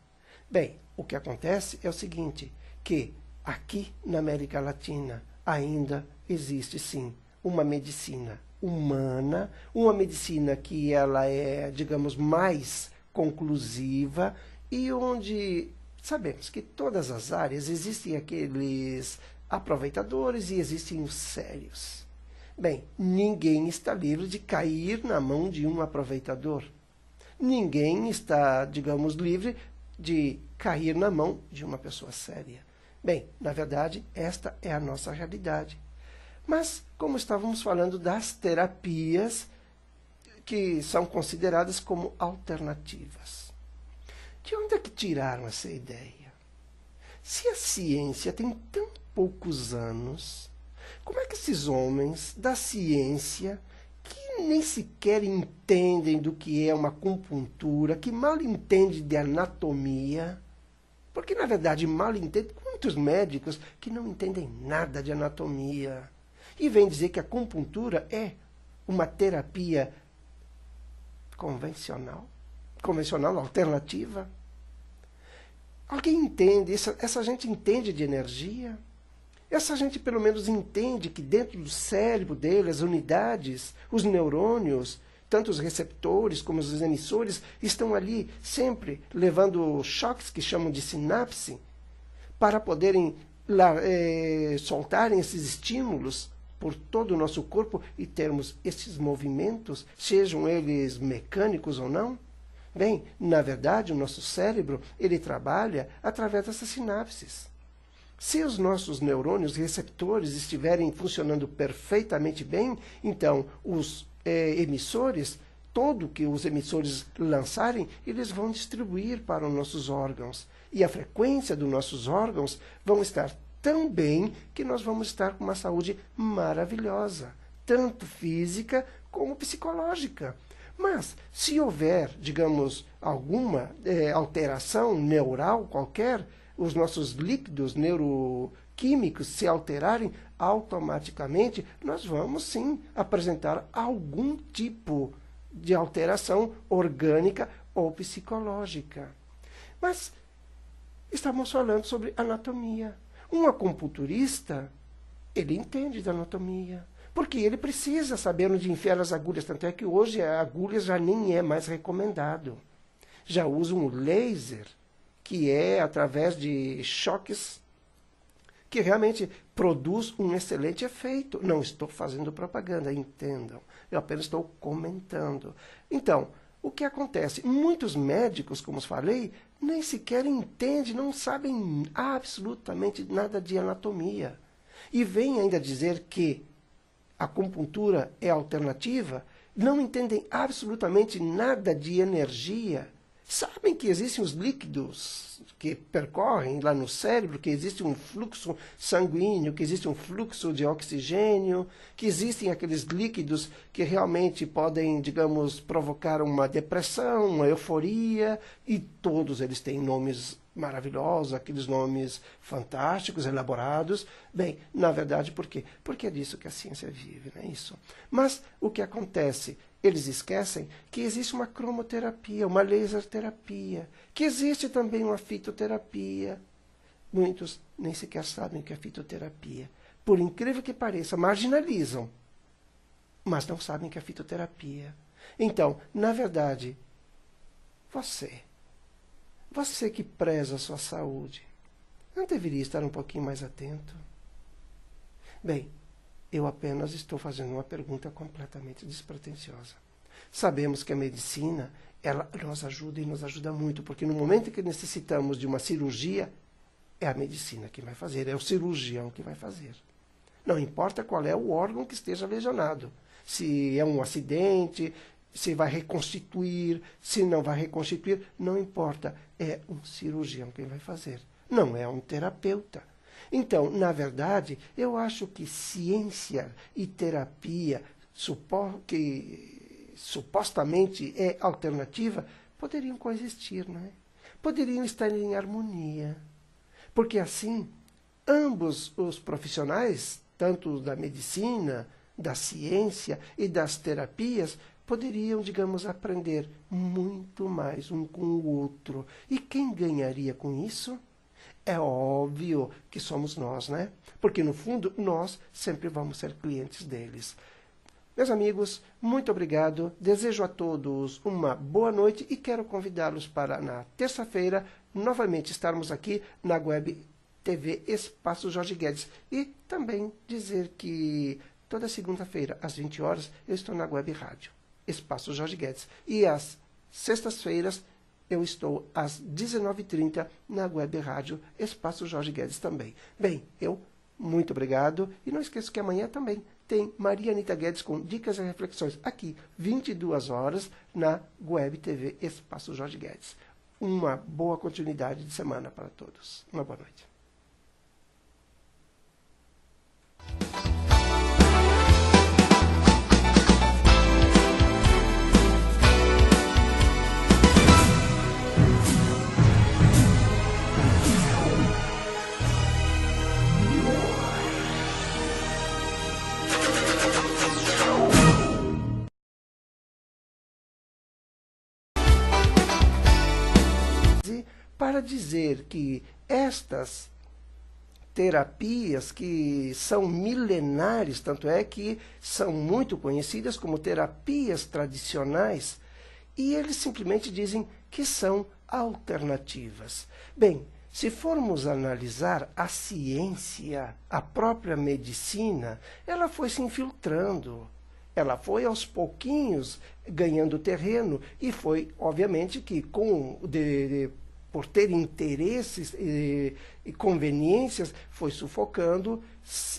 Bem, o que acontece é o seguinte, que aqui na América Latina ainda existe sim uma medicina humana, uma medicina que ela é, digamos, mais conclusiva e onde sabemos que todas as áreas existem aqueles aproveitadores e existem os sérios. Bem, ninguém está livre de cair na mão de um aproveitador. Ninguém está, digamos, livre de cair na mão de uma pessoa séria. Bem, na verdade, esta é a nossa realidade. Mas, como estávamos falando das terapias que são consideradas como alternativas. De onde é que tiraram essa ideia? Se a ciência tem tão poucos anos, como é que esses homens da ciência, que nem sequer entendem do que é uma acupuntura, que mal entendem de anatomia, porque na verdade mal entendem, muitos médicos que não entendem nada de anatomia, e vêm dizer que a acupuntura é uma terapia convencional, alternativa. Alguém entende? Essa gente entende de energia? Essa gente pelo menos entende que dentro do cérebro dele, as unidades, os neurônios, tanto os receptores como os emissores, estão ali sempre levando choques que chamam de sinapse, para poderem soltarem esses estímulos por todo o nosso corpo e termos esses movimentos, sejam eles mecânicos ou não? Bem, na verdade, o nosso cérebro, ele trabalha através dessas sinapses. Se os nossos neurônios receptores estiverem funcionando perfeitamente bem, então os emissores, tudo que os emissores lançarem, eles vão distribuir para os nossos órgãos. E a frequência dos nossos órgãos vão estar tão bem que nós vamos estar com uma saúde maravilhosa, tanto física como psicológica. Mas, se houver, digamos, alguma alteração neural qualquer, os nossos líquidos neuroquímicos se alterarem, automaticamente nós vamos sim apresentar algum tipo de alteração orgânica ou psicológica. Mas estamos falando sobre anatomia. Um acupunturista, ele entende da anatomia, porque ele precisa saber onde enfiar as agulhas, tanto é que hoje a agulha já nem é mais recomendado. Já usam o laser, que é através de choques, que realmente produz um excelente efeito. Não estou fazendo propaganda, entendam. Eu apenas estou comentando. Então, o que acontece? Muitos médicos, como falei, nem sequer entendem, não sabem absolutamente nada de anatomia. e vem ainda dizer que a acupuntura é alternativa, não entendem absolutamente nada de energia. Sabem que existem os líquidos que percorrem lá no cérebro, que existe um fluxo sanguíneo, que existe um fluxo de oxigênio, que existem aqueles líquidos que realmente podem, digamos, provocar uma depressão, uma euforia, e todos eles têm nomes maravilhosos, aqueles nomes fantásticos, elaborados. Bem, na verdade, por quê? Porque é disso que a ciência vive, não é isso? Mas o que acontece? Eles esquecem que existe uma cromoterapia, uma laser terapia, que existe também uma fitoterapia. Muitos nem sequer sabem o que é fitoterapia. Por incrível que pareça, marginalizam, mas não sabem o que é fitoterapia. Então, na verdade, você que preza a sua saúde, não deveria estar um pouquinho mais atento? Bem, eu apenas estou fazendo uma pergunta completamente despretensiosa. Sabemos que a medicina, ela nos ajuda e nos ajuda muito, porque no momento que necessitamos de uma cirurgia, é a medicina que vai fazer, é o cirurgião que vai fazer. Não importa qual é o órgão que esteja lesionado. Se é um acidente, se vai reconstituir, se não vai reconstituir, não importa. É um cirurgião quem vai fazer, não é um terapeuta. Então, na verdade, eu acho que ciência e terapia, que supostamente é alternativa, poderiam coexistir, não é? Poderiam estar em harmonia. Porque assim, ambos os profissionais, tanto da medicina, da ciência e das terapias, poderiam, digamos, aprender muito mais um com o outro. E quem ganharia com isso? É óbvio que somos nós, né? Porque, no fundo, nós sempre vamos ser clientes deles. Meus amigos, muito obrigado. Desejo a todos uma boa noite e quero convidá-los para, na terça-feira, novamente estarmos aqui na Web TV Espaço Jorge Guedes. E também dizer que toda segunda-feira, às 20 horas, eu estou na Web Rádio Espaço Jorge Guedes. E às sextas-feiras, eu estou às 19h30 na Web Rádio Espaço Jorge Guedes também. Bem, muito obrigado. E não esqueça que amanhã também tem Maria Anita Guedes com dicas e reflexões aqui, 22 horas, na Web TV Espaço Jorge Guedes. Uma boa continuidade de semana para todos. Uma boa noite. Para dizer que estas terapias que são milenares, tanto é que são muito conhecidas como terapias tradicionais, e eles simplesmente dizem que são alternativas. Bem, se formos analisar a ciência, a própria medicina, ela foi se infiltrando. Ela foi aos pouquinhos ganhando terreno e foi, obviamente, que por ter interesses e conveniências, foi sufocando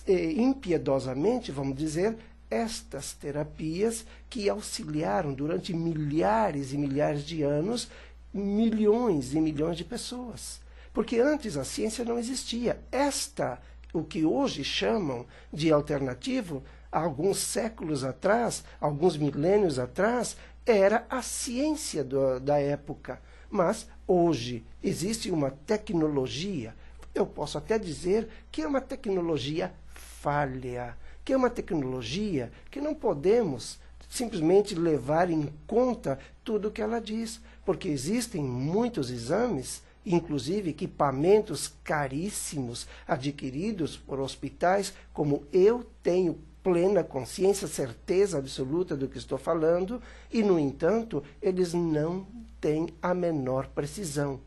impiedosamente, vamos dizer, estas terapias que auxiliaram durante milhares e milhares de anos milhões e milhões de pessoas. Porque antes a ciência não existia. O que hoje chamam de alternativo, há alguns séculos atrás, alguns milênios atrás, era a ciência da época. Mas hoje existe uma tecnologia, eu posso até dizer que é uma tecnologia falha, que é uma tecnologia que não podemos simplesmente levar em conta tudo o que ela diz, porque existem muitos exames, inclusive equipamentos caríssimos adquiridos por hospitais, como eu tenho plena consciência, certeza absoluta do que estou falando, e, no entanto, eles não têm a menor precisão.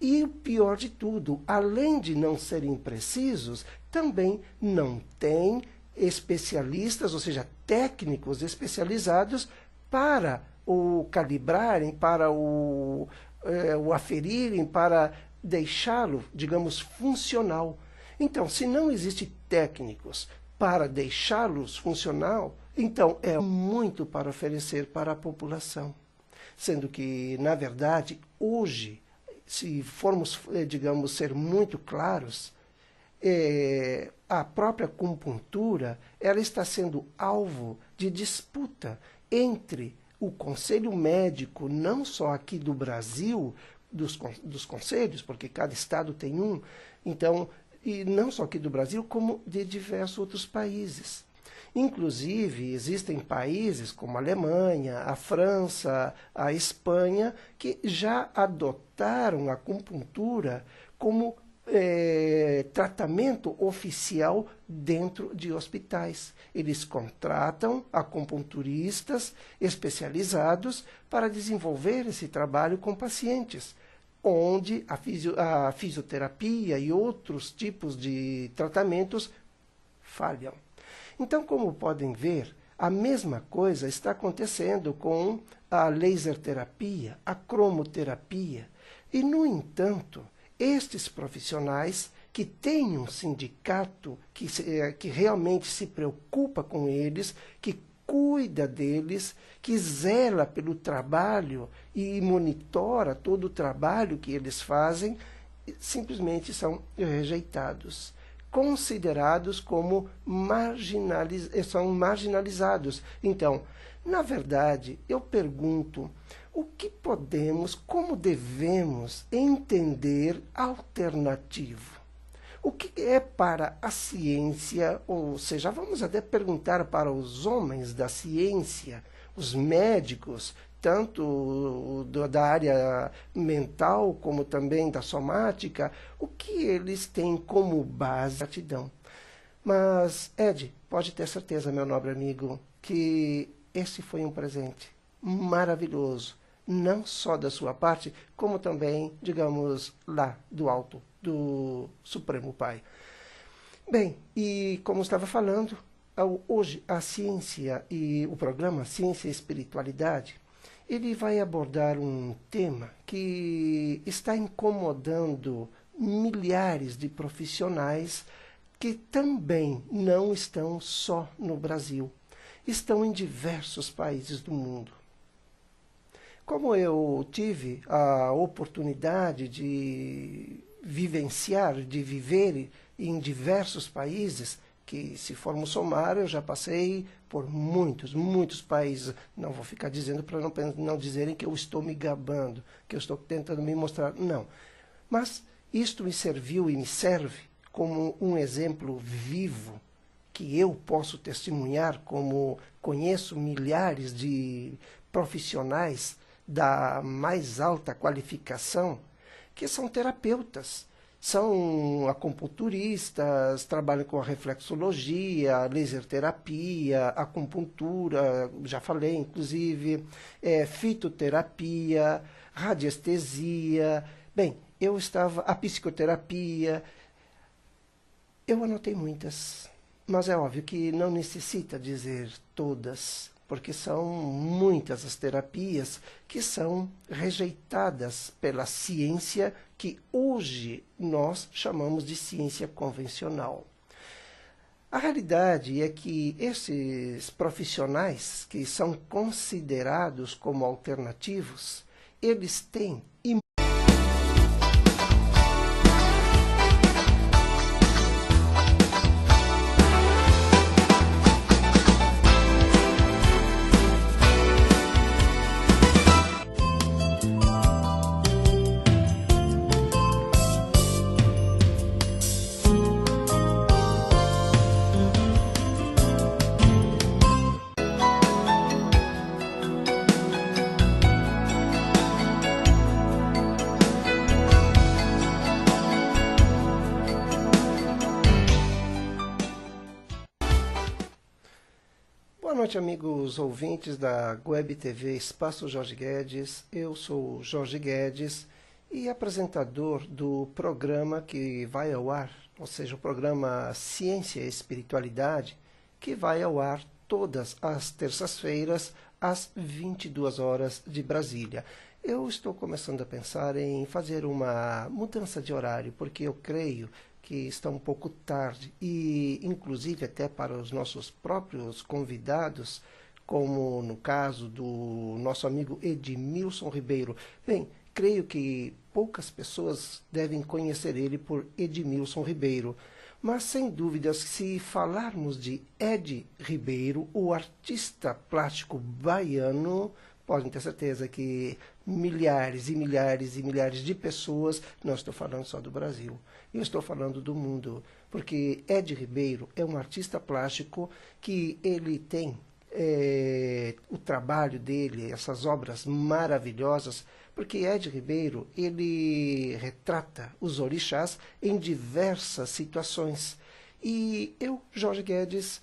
E o pior de tudo, além de não serem precisos, também não têm especialistas, ou seja, técnicos especializados para o calibrarem, para o aferirem, para deixá-lo, digamos, funcional. Então, se não existem técnicos para deixá-los funcional, então é muito para oferecer para a população. Sendo que, na verdade, hoje, se formos, digamos, ser muito claros, a própria acupuntura ela está sendo alvo de disputa entre o Conselho Médico, não só aqui do Brasil, dos conselhos, porque cada estado tem um, então, e não só aqui do Brasil, como de diversos outros países. Inclusive, existem países como a Alemanha, a França, a Espanha, que já adotaram a acupuntura como tratamento oficial dentro de hospitais. Eles contratam acupunturistas especializados para desenvolver esse trabalho com pacientes, onde a fisioterapia e outros tipos de tratamentos falham. Então, como podem ver, a mesma coisa está acontecendo com a laser terapia, a cromoterapia. E, no entanto, estes profissionais que têm um sindicato que realmente se preocupa com eles, que cuida deles, que zela pelo trabalho e monitora todo o trabalho que eles fazem, simplesmente são rejeitados, considerados como marginalizados. Então, na verdade, eu pergunto, o que podemos, como devemos entender alternativo? O que é para a ciência, ou seja, vamos até perguntar para os homens da ciência, os médicos, tanto da área mental como também da somática, o que eles têm como base a gratidão. Mas, Ed, pode ter certeza, meu nobre amigo, que esse foi um presente maravilhoso, não só da sua parte, como também, digamos, lá do alto, do Supremo Pai. Bem, e como estava falando, hoje a ciência e o programa Ciência e Espiritualidade, ele vai abordar um tema que está incomodando milhares de profissionais que também não estão só no Brasil, estão em diversos países do mundo. Como eu tive a oportunidade de vivenciar, de viver em diversos países, que se formos somar, eu já passei por muitos países. Não vou ficar dizendo para não dizerem que eu estou me gabando, que eu estou tentando me mostrar. Não. Mas isto me serviu e me serve como um exemplo vivo que eu posso testemunhar, como conheço milhares de profissionais da mais alta qualificação, que são terapeutas, são acupunturistas, trabalham com a reflexologia, laser terapia, acupuntura, já falei, inclusive, fitoterapia, radiestesia, bem, a psicoterapia, eu anotei muitas, mas é óbvio que não necessita dizer todas, porque são muitas as terapias que são rejeitadas pela ciência que hoje nós chamamos de ciência convencional. A realidade é que esses profissionais que são considerados como alternativos, eles têm Boa noite, amigos ouvintes da Web TV Espaço Jorge Guedes. Eu sou Jorge Guedes e apresentador do programa que vai ao ar, ou seja, o programa Ciência e Espiritualidade, que vai ao ar todas as terças-feiras às 22 horas de Brasília. Eu estou começando a pensar em fazer uma mudança de horário, porque eu creio que está um pouco tarde e, inclusive, até para os nossos próprios convidados, como no caso do nosso amigo Edmilson Ribeiro. Bem, creio que poucas pessoas devem conhecer ele por Edmilson Ribeiro, mas sem dúvidas, se falarmos de Ed Ribeiro, o artista plástico baiano, podem ter certeza que milhares e milhares e milhares de pessoas, não estou falando só do Brasil, eu estou falando do mundo, porque Ed Ribeiro é um artista plástico que ele tem o trabalho dele, essas obras maravilhosas, porque Ed Ribeiro, ele retrata os orixás em diversas situações. E eu, Jorge Guedes,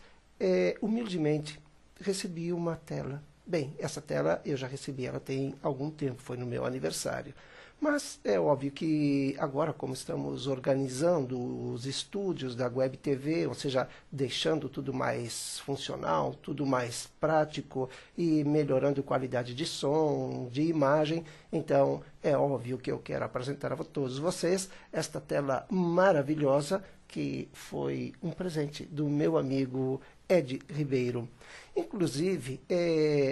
humildemente, recebi uma tela. Bem, essa tela eu já recebi, ela tem algum tempo, foi no meu aniversário. Mas é óbvio que agora, como estamos organizando os estúdios da Web TV, ou seja, deixando tudo mais funcional, tudo mais prático e melhorando a qualidade de som, de imagem, então é óbvio que eu quero apresentar a todos vocês esta tela maravilhosa que foi um presente do meu amigo Ed Ribeiro. Inclusive,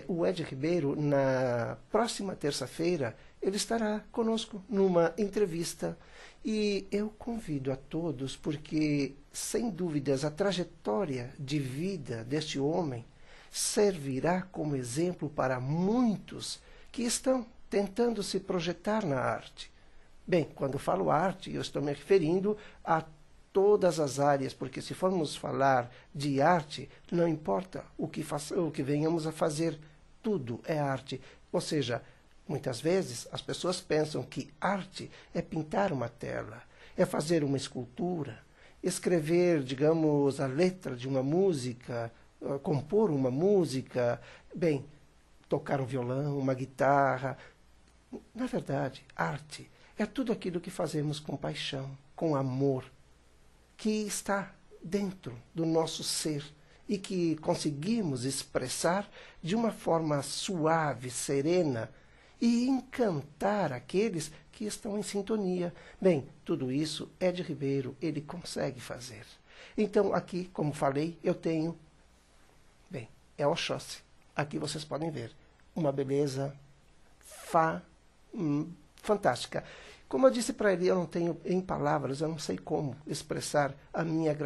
o Ed Ribeiro, na próxima terça-feira, ele estará conosco numa entrevista e eu convido a todos porque, sem dúvidas, a trajetória de vida deste homem servirá como exemplo para muitos que estão tentando se projetar na arte. Bem, quando falo arte, eu estou me referindo a todas as áreas, porque se formos falar de arte, não importa o que venhamos a fazer, tudo é arte. Ou seja, muitas vezes as pessoas pensam que arte é pintar uma tela, é fazer uma escultura, escrever, digamos, a letra de uma música, compor uma música, bem, tocar um violão, uma guitarra. Na verdade, arte é tudo aquilo que fazemos com paixão, com amor, que está dentro do nosso ser e que conseguimos expressar de uma forma suave, serena e encantar aqueles que estão em sintonia. Bem, tudo isso Ed Ribeiro, ele consegue fazer. Então, aqui, como falei, eu tenho, bem, é Oxóssi. Aqui vocês podem ver uma beleza fantástica. Como eu disse para ele, eu não tenho em palavras, eu não sei como expressar a minha gratidão.